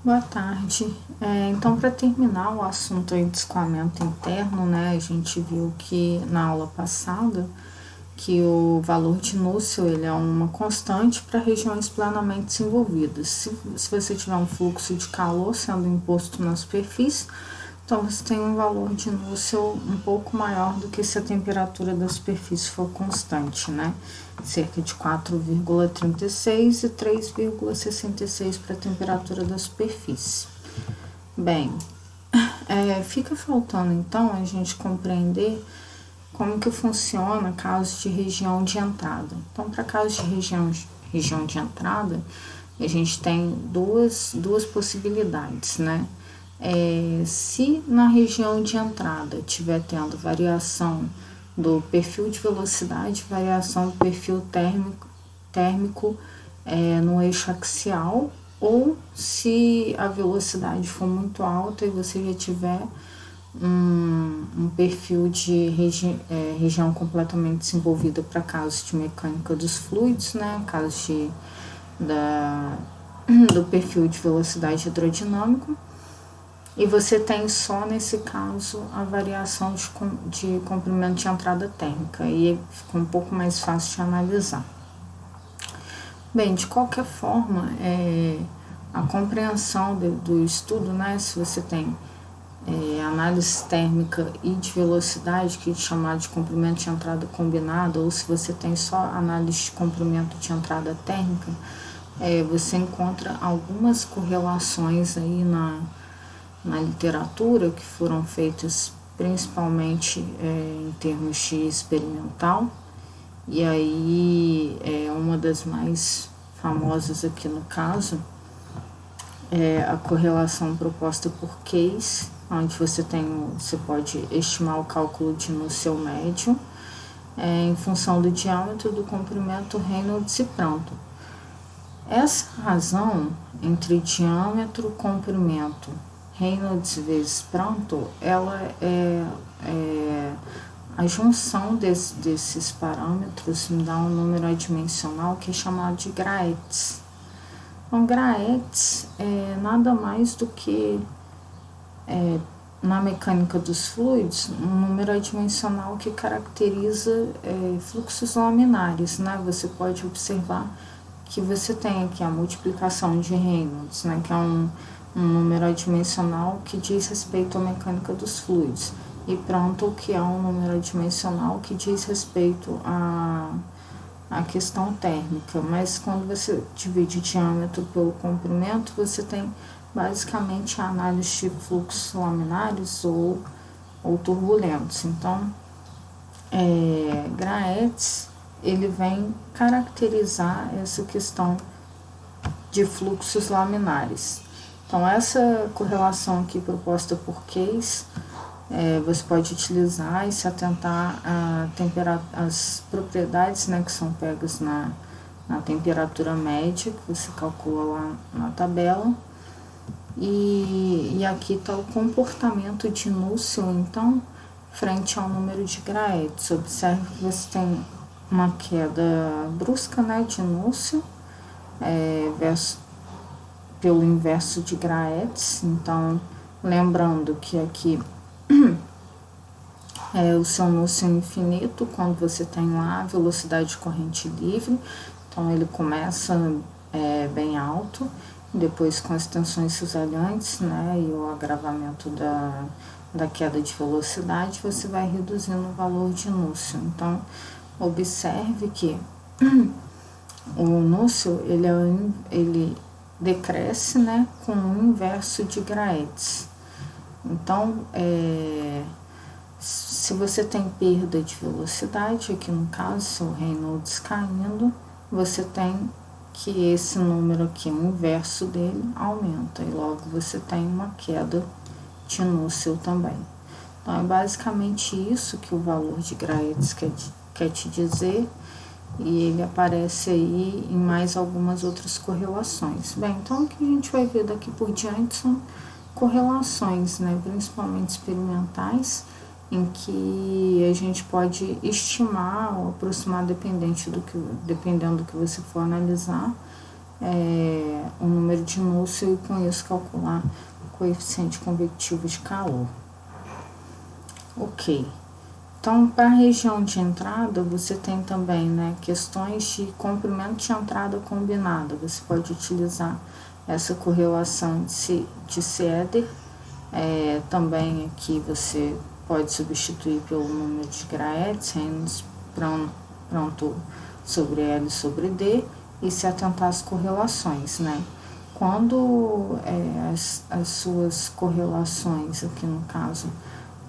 Boa tarde. Então, para terminar o assunto aí de escoamento interno, né, a gente viu que na aula passada que o valor de Nusselt ele é uma constante para regiões plenamente desenvolvidas. Se você tiver um fluxo de calor sendo imposto na superfície, então você tem um valor de Nusselt um pouco maior do que se a temperatura da superfície for constante, né? Cerca de 4,36 e 3,66 para a temperatura da superfície. Bem, fica faltando então a gente compreender como que funciona casos de região de entrada. Então, para casos de região de entrada, a gente tem duas possibilidades, né? Se na região de entrada tiver tendo variação do perfil de velocidade, variação do perfil térmico no eixo axial, ou se a velocidade for muito alta e você já tiver um perfil de região completamente desenvolvida para casos de mecânica dos fluidos, né, casos do perfil de velocidade hidrodinâmico, e você tem só nesse caso a variação de comprimento de entrada térmica, e fica um pouco mais fácil de analisar. Bem, de qualquer forma, a compreensão do estudo, né, se você tem análise térmica e de velocidade, que é chamado de comprimento de entrada combinado, ou se você tem só análise de comprimento de entrada térmica, você encontra algumas correlações aí na literatura que foram feitas principalmente em termos de experimental, e aí uma das mais famosas aqui no caso é a correlação proposta por Case, onde você pode estimar o cálculo de Nusselt médio em função do diâmetro, do comprimento Reynolds e Prandtl. Essa razão entre diâmetro, comprimento, Reynolds vezes Prandtl, ela é a junção desses parâmetros me dá um número adimensional que é chamado de Graetz. Então, Graetz é nada mais do que, na mecânica dos fluidos, um número adimensional que caracteriza fluxos laminares, né? Você pode observar que você tem aqui a multiplicação de Reynolds, né? Que é um número adimensional que diz respeito à mecânica dos fluidos, e Prandtl, que é um número adimensional que diz respeito a questão térmica, mas quando você divide diâmetro pelo comprimento, você tem basicamente a análise de fluxos laminares ou turbulentos. Então, Graetz, ele vem caracterizar essa questão de fluxos laminares. Então, essa correlação aqui proposta por Case, você pode utilizar e se atentar às propriedades, né, que são pegas na temperatura média, que você calcula lá na tabela. E aqui está o comportamento de Nusselt, então, frente ao número de Graetz. Observe que você tem uma queda brusca, né, de Nusselt, pelo inverso de Graetz. Então, lembrando que aqui o seu Nusselt infinito quando você tem lá a velocidade de corrente livre, então ele começa bem alto, depois com as tensões cisalhantes, né, e o agravamento da queda de velocidade, você vai reduzindo o valor de Nusselt. Então, observe que o Nusselt ele decresce, né, com o inverso de Graetz. Então, se você tem perda de velocidade, aqui no caso, o Reynolds caindo, você tem que esse número aqui, o inverso dele, aumenta, e logo você tem uma queda de Nusselt também. Então, é basicamente isso que o valor de Graetz quer te dizer, e ele aparece aí em mais algumas outras correlações. Bem, então o que a gente vai ver daqui por diante são correlações, né, principalmente experimentais, em que a gente pode estimar ou aproximar dependendo do que você for analisar, o número de núcleo e com isso calcular o coeficiente convectivo de calor. Ok. Então, para a região de entrada, você tem também, né, questões de comprimento de entrada combinada. Você pode utilizar essa correlação de Sieder. Também aqui você pode substituir pelo número de Graetz, Reynolds, pronto sobre L sobre D, e se atentar às correlações, né? Quando as suas correlações, aqui no caso,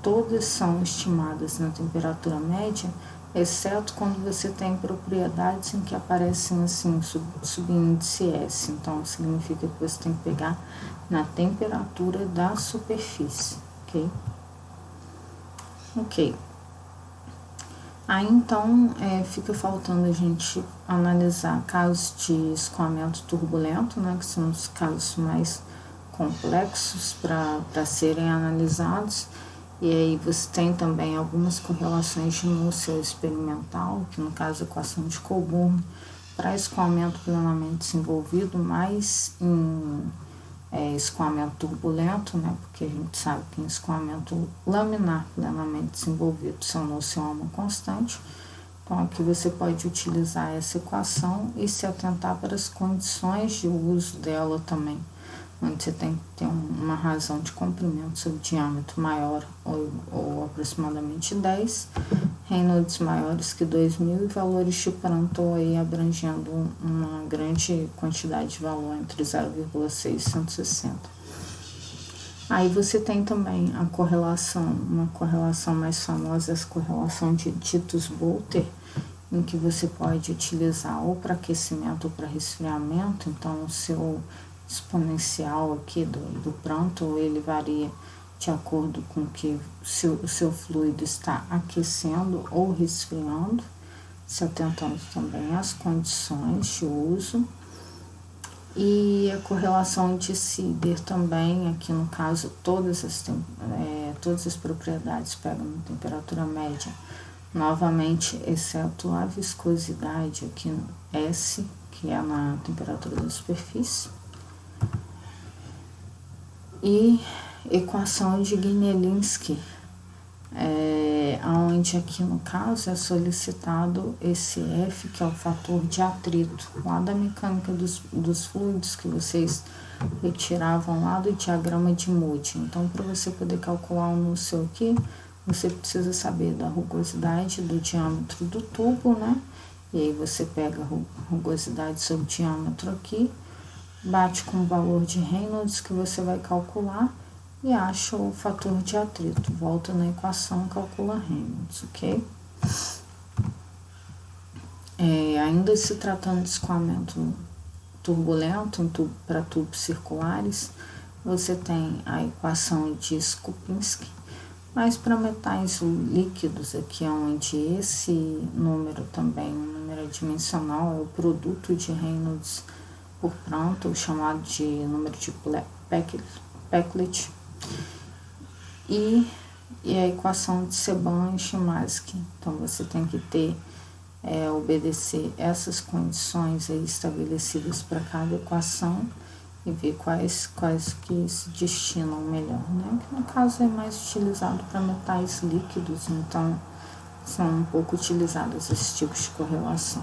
todas são estimadas na temperatura média, exceto quando você tem propriedades em que aparecem assim, subíndice S. Então, significa que você tem que pegar na temperatura da superfície, ok? Ok. Aí, então, fica faltando a gente analisar casos de escoamento turbulento, né, que são os casos mais complexos para serem analisados. E aí você tem também algumas correlações de núcleo experimental, que no caso a equação de Coburn, para escoamento plenamente desenvolvido, mais em escoamento turbulento, né? Porque a gente sabe que em escoamento laminar plenamente desenvolvido, seu núcleo é uma constante. Então aqui você pode utilizar essa equação e se atentar para as condições de uso dela também, onde você tem que ter uma razão de comprimento sob diâmetro maior ou aproximadamente 10, Reynolds maiores que 2.000 e valores de Prandtl aí abrangendo uma grande quantidade de valor entre 0,6 e 160. Aí você tem também a correlação, uma correlação mais famosa, essa correlação de Tittus-Boelter, em que você pode utilizar ou para aquecimento ou para resfriamento. Então o seu exponencial aqui do Prandtl, ele varia de acordo com que o seu fluido está aquecendo ou resfriando, se atentando também às condições de uso. E a correlação de Sider também, aqui no caso, todas as propriedades pegam na temperatura média, novamente, exceto a viscosidade aqui no S, que é na temperatura da superfície. E equação de Gnielinski, onde aqui no caso é solicitado esse F, que é o fator de atrito, lá da mecânica dos fluidos que vocês retiravam lá do diagrama de Moody. Então, para você poder calcular o núcleo aqui, você precisa saber da rugosidade do diâmetro do tubo, né? E aí você pega a rugosidade sobre o diâmetro aqui, bate com o valor de Reynolds que você vai calcular e acha o fator de atrito. Volta na equação, calcula Reynolds, ok? Ainda se tratando de escoamento turbulento para tubos circulares, você tem a equação de Skupinski, mas para metais líquidos, aqui onde esse número também, o número adimensional, é o produto de Reynolds por Prandtl, chamado de número de Peclet, e a equação de Seban e Szymanski. Então você tem que obedecer essas condições aí estabelecidas para cada equação e ver quais que se destinam melhor, né? Que no caso é mais utilizado para metais líquidos, então são um pouco utilizados esses tipos de correlação.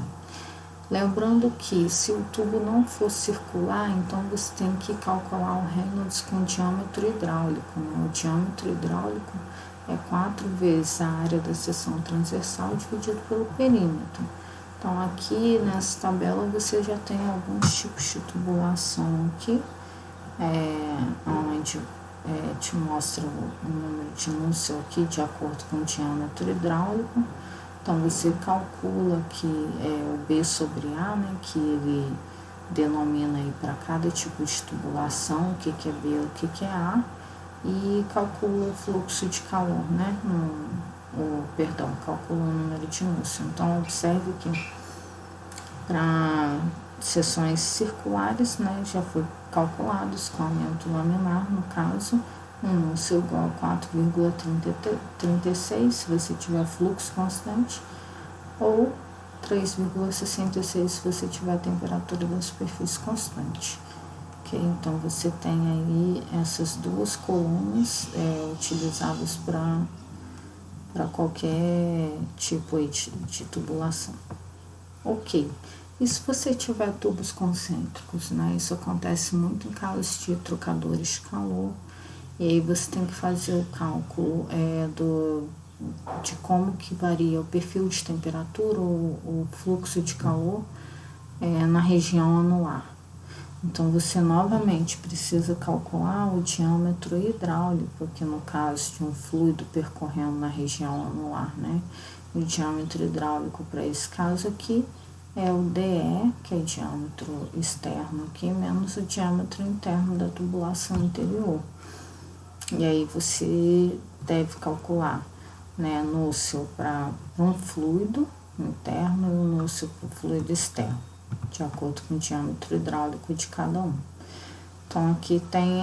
Lembrando que se o tubo não for circular, então você tem que calcular o Reynolds com diâmetro hidráulico, né? O diâmetro hidráulico é 4 vezes a área da seção transversal dividido pelo perímetro. Então aqui nessa tabela você já tem alguns tipos de tubulação aqui, onde te mostra o número de núcleo aqui de acordo com o diâmetro hidráulico. Então você calcula que o B sobre A, né, que ele denomina aí para cada tipo de tubulação, o que é B, o que é A, e calcula o fluxo de calor, né, calcula o número de núcleo. Então observe que para seções circulares, né, já foi calculado o escoamento laminar, no caso, um núcleo igual a 4,36, se você tiver fluxo constante, ou 3,66 se você tiver a temperatura da superfície constante. Ok, então você tem aí essas duas colunas utilizadas para qualquer tipo de tubulação. Ok, e se você tiver tubos concêntricos, né? Isso acontece muito em casos de trocadores de calor, e aí você tem que fazer o cálculo de como que varia o perfil de temperatura, o fluxo de calor na região anular. Então, você novamente precisa calcular o diâmetro hidráulico, aqui no caso de um fluido percorrendo na região anular, né? O diâmetro hidráulico para esse caso aqui é o DE, que é diâmetro externo aqui, menos o diâmetro interno da tubulação interior. E aí você deve calcular, né, núcleo para um fluido interno e um núcleo para o fluido externo, de acordo com o diâmetro hidráulico de cada um. Então, aqui tem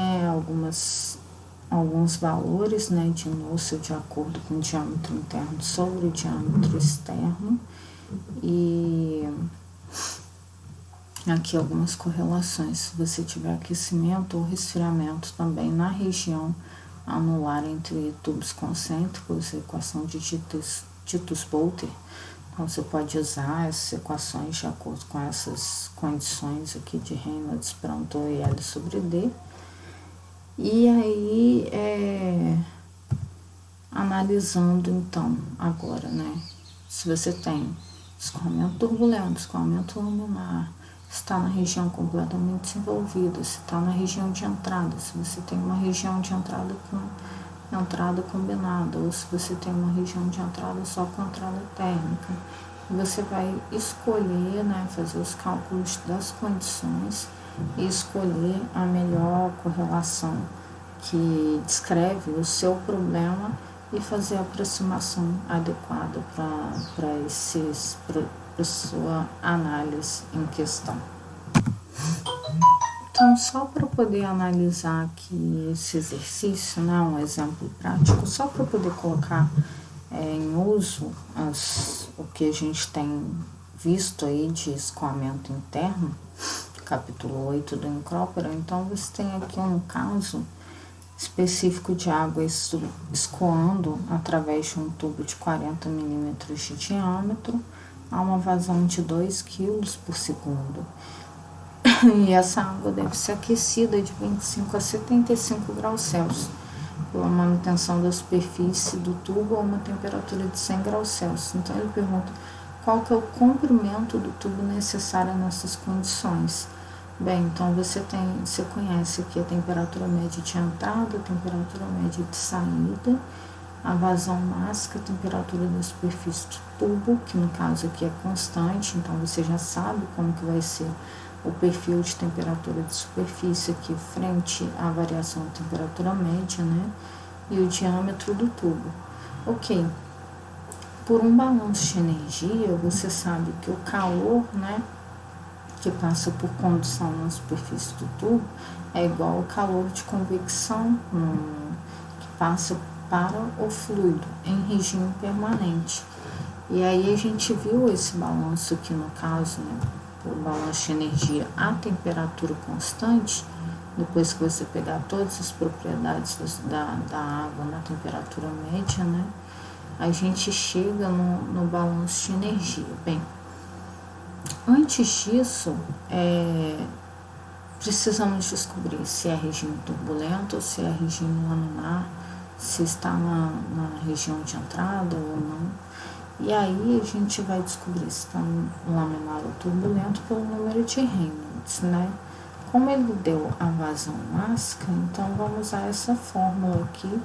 alguns valores, né, de núcleo de acordo com o diâmetro interno sobre o diâmetro externo, e aqui algumas correlações. Se você tiver aquecimento ou resfriamento também na região anular entre tubos concêntricos, a equação de Tittus-Boelter. Então, você pode usar essas equações de acordo com essas condições aqui de Reynolds, Prandtl e L sobre D. E aí, analisando então agora, né? Se você tem escoamento turbulento, escoamento laminar, se está na região completamente desenvolvida, se está na região de entrada, se você tem uma região de entrada com entrada combinada, ou se você tem uma região de entrada só com entrada térmica, você vai escolher, né, fazer os cálculos das condições e escolher a melhor correlação que descreve o seu problema e fazer a aproximação adequada para sua análise em questão. Então, só para poder analisar aqui esse exercício, né, um exemplo prático, só para poder colocar em uso o que a gente tem visto aí de escoamento interno, capítulo 8 do Encrópora. Então, você tem aqui um caso específico de água escoando através de um tubo de 40 milímetros de diâmetro a uma vazão de 2 kg por segundo. E essa água deve ser aquecida de 25 a 75 graus Celsius pela manutenção da superfície do tubo a uma temperatura de 100 graus Celsius. Então, ele pergunta qual que é o comprimento do tubo necessário nessas condições. Bem, então você conhece aqui a temperatura média de entrada, a temperatura média de saída, a vazão máxima, a temperatura da superfície do tubo, que no caso aqui é constante, então você já sabe como que vai ser o perfil de temperatura de superfície aqui frente à variação de temperatura média, né? E o diâmetro do tubo. Ok. Por um balanço de energia, você sabe que o calor, né, que passa por condução na superfície do tubo é igual ao calor de convecção que passa para o fluido em regime permanente. E aí a gente viu esse balanço aqui no caso, né, o balanço de energia a temperatura constante. Depois que você pegar todas as propriedades da água na temperatura média, né, a gente chega no balanço de energia. Bem, antes disso, precisamos descobrir se é regime turbulento ou se é regime laminar, se está na região de entrada ou não. E aí a gente vai descobrir se está laminar ou turbulento pelo número de Reynolds, né? Como ele deu a vazão máxima, então vamos usar essa fórmula aqui,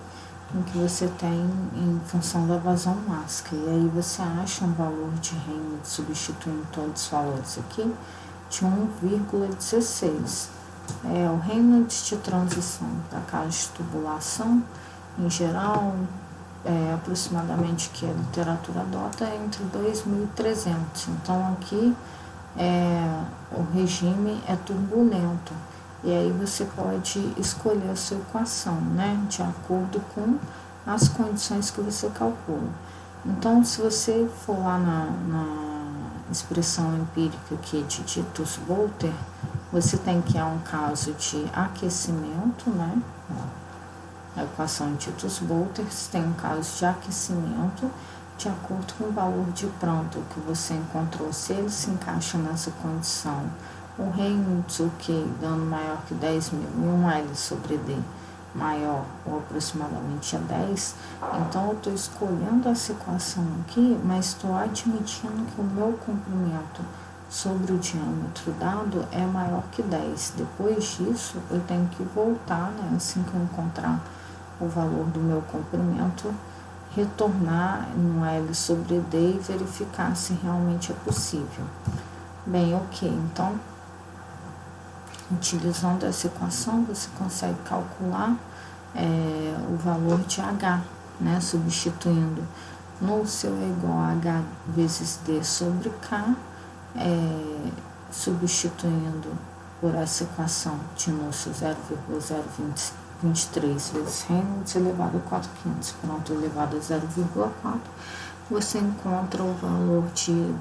em que você tem em função da vazão máxima. E aí você acha um valor de Reynolds, substituindo todos os valores aqui, de 1,16. O Reynolds de transição para caso de tubulação, em geral, aproximadamente que a literatura adota é entre 2.300. Então aqui o regime é turbulento. E aí você pode escolher a sua equação, né, de acordo com as condições que você calcula. Então, se você for lá na expressão empírica aqui de Tittus-Boelter, você tem que é um caso de aquecimento, né? A equação de Tittus-Boelter, você tem um caso de aquecimento de acordo com o valor de Prandtl que você encontrou. Se ele se encaixa nessa condição, o Reynolds, o que dando maior que 10.000 e um L sobre D maior ou aproximadamente a 10, então eu estou escolhendo essa equação aqui, mas estou admitindo que o meu comprimento sobre o diâmetro dado é maior que 10. Depois disso, eu tenho que voltar, né, assim que eu encontrar o valor do meu comprimento, retornar no L sobre D e verificar se realmente é possível. Bem, ok, então, utilizando essa equação, você consegue calcular o valor de H, né, substituindo no seu é igual a H vezes D sobre K, substituindo por essa equação de Nusselt 0,023 vezes Reynolds elevado a 4/500, Prandtl elevado a 0,4, você encontra o valor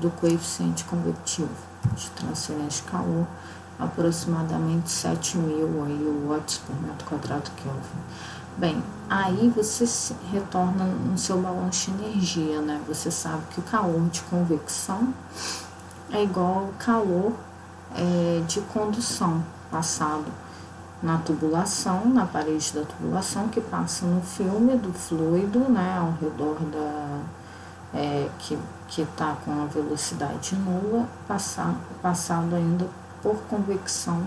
do coeficiente convectivo de transferência de calor, aproximadamente 7.000 watts por metro quadrado Kelvin. Bem, aí você retorna no seu balanço de energia, né? Você sabe que o calor de convecção é igual ao calor de condução passado na tubulação, na parede da tubulação, que passa no filme do fluido, né, ao redor que está com a velocidade nula, passado ainda por convecção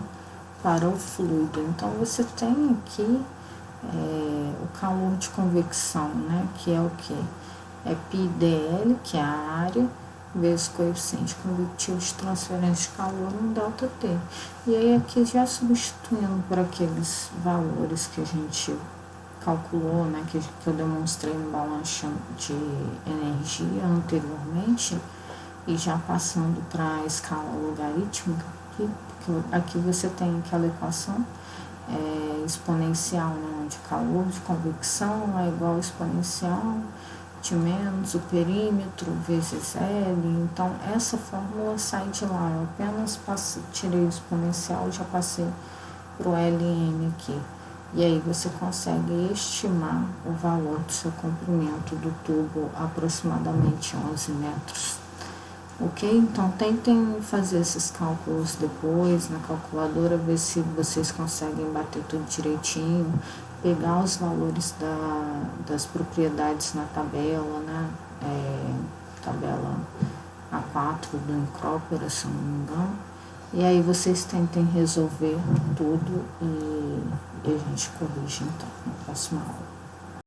para o fluido. Então, você tem aqui o calor de convecção, né, que é o que? É πdL, que é a área, vezes coeficiente convectivo de transferência de calor no ΔT. E aí aqui já substituindo por aqueles valores que a gente calculou, né, que eu demonstrei no balanço de energia anteriormente, e já passando para a escala logarítmica, aqui você tem aquela equação exponencial, né, onde calor de convecção é igual a exponencial de menos o perímetro vezes L. Então, essa fórmula sai de lá. Eu apenas tirei o exponencial e já passei para o Ln aqui. E aí você consegue estimar o valor do seu comprimento do tubo, aproximadamente 11 metros. Ok? Então, tentem fazer esses cálculos depois na calculadora, ver se vocês conseguem bater tudo direitinho, pegar os valores das propriedades na tabela, né? Tabela A4 do Encrópera, se eu não me engano. E aí vocês tentem resolver tudo e a gente corrige então na próxima aula.